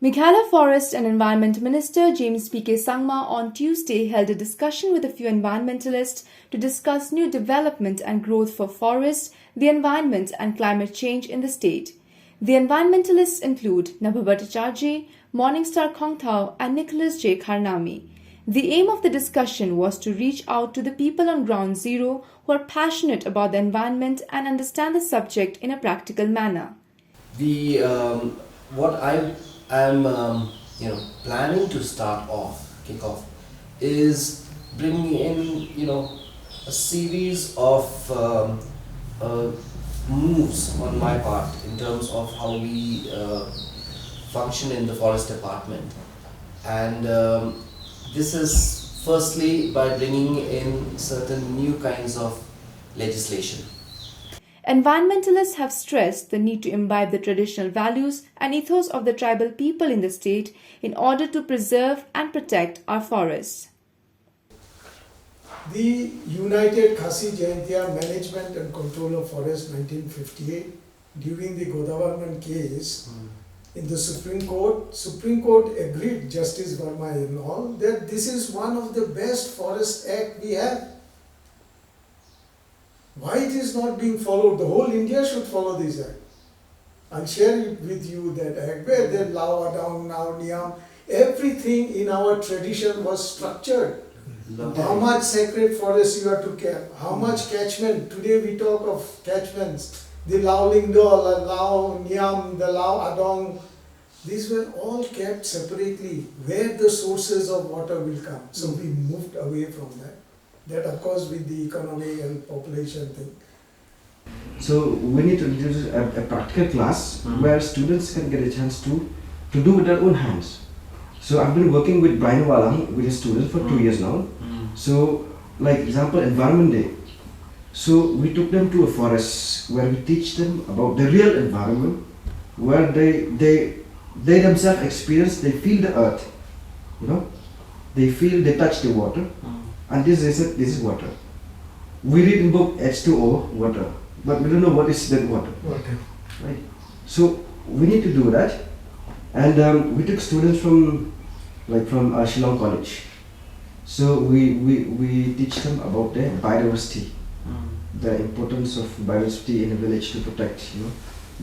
Meghalaya Forest and Environment Minister James P.K. Sangma on Tuesday held a discussion with a few environmentalists to discuss new development and growth for forests, the environment and climate change in the state. The environmentalists include Nabha Bhattacharjee, Morningstar Kongthao and Nicholas J. Kharnami. The aim of the discussion was to reach out to the people on ground zero who are passionate about the environment and understand the subject in a practical manner. The what I am planning to kick off, is bringing in a series of moves on my part in terms of how we function in the forest department, and this is firstly by bringing in certain new kinds of legislation. Environmentalists have stressed the need to imbibe the traditional values and ethos of the tribal people in the state in order to preserve and protect our forests. The United Khasi Jaintia Management and Control of Forests 1958, during the Godavarman case in the Supreme Court agreed, Justice Verma and all, that this is one of the best forest act we have. Why it is not being followed? The whole India should follow this act. I'll share it with you, that act where the Lao, Adang, Now, Niyam, everything in our tradition was structured. How much sacred forest you have to keep, how much catchment. Today we talk of catchments. The Lao Lingdo, the Lao Niyam, the Lao Adong, these were all kept separately, where the sources of water will come. So we moved away from that. That of course with the economic and population thing. So we need to introduce a practical class where students can get a chance to do with their own hands. So I've been working with Brian Walang with his students for 2 years now. So like example, Environment Day. So we took them to a forest where we teach them about the real environment, where they themselves experience, they feel the earth, they touch the water. And this is water. We read in book H2O, water, but we don't know what is that water. Right? So we need to do that, and we took students from Shillong College. So we teach them about the biodiversity, the importance of biodiversity in a village to protect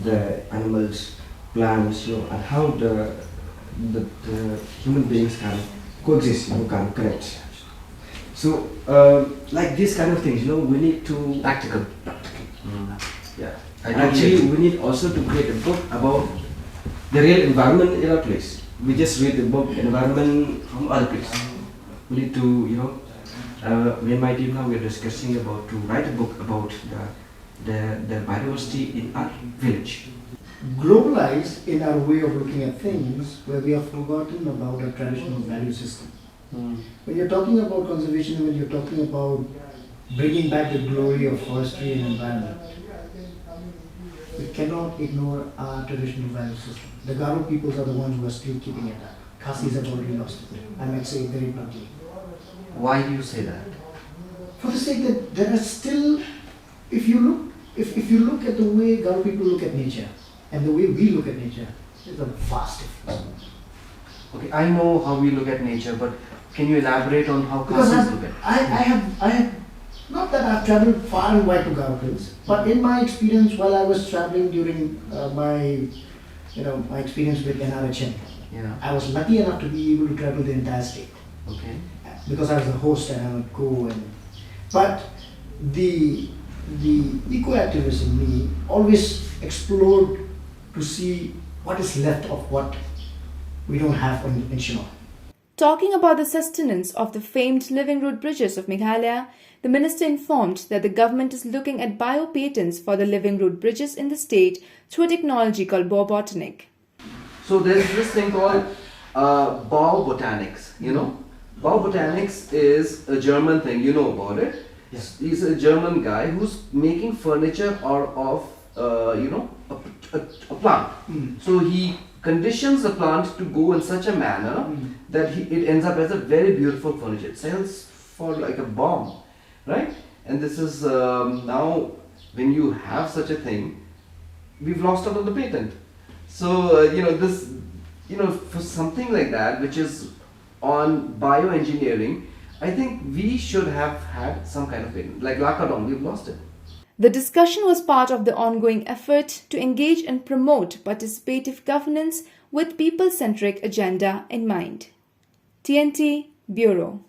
the animals, plants, and how the human beings can coexist, can connect. So, like these kind of things, we need to Practical. Yeah. And actually, we need also to create a book about the real environment in our place. We just read the book environment from other place. We need to, me and my team now we are discussing about to write a book about the biodiversity in our village. Globalized in our way of looking at things, where we have forgotten about our traditional value system. When you're talking about conservation, when you're talking about bringing back the glory of forestry and environment, we cannot ignore our traditional value system. The Garo peoples are the ones who are still keeping it up. Khasis have already lost it. I might say it very bluntly. Why do you say that? For the sake that there are still, if you look at the way Garo people look at nature and the way we look at nature, there's a vast difference. Okay, I know how we look at nature, but can you elaborate on how Because Khasis look at it? I have, not that I've traveled far and wide to Garo Hills, but in my experience while I was traveling during my experience with NRHM, Yeah. I was lucky enough to be able to travel the entire state Okay. because I was the host and I would go but the eco-activist in me always explored to see what is left of what we don't have in Shillong. Talking about the sustenance of the famed living root bridges of Meghalaya, the minister informed that the government is looking at biopatents for the living root bridges in the state through a technology called biobotanic. So there's this thing called biobotanics, Biobotanics is a German thing, you know about it. Yes. He's a German guy who's making furniture out of, a plant. So he conditions the plant to go in such a manner that it ends up as a very beautiful furniture. It sells for like a bomb, right? And this is now when you have such a thing, we've lost out on the patent. So this for something like that, which is on bioengineering, I think we should have had some kind of patent. Like Lakadong, we've lost it. The discussion was part of the ongoing effort to engage and promote participative governance with people-centric agenda in mind. TNT Bureau.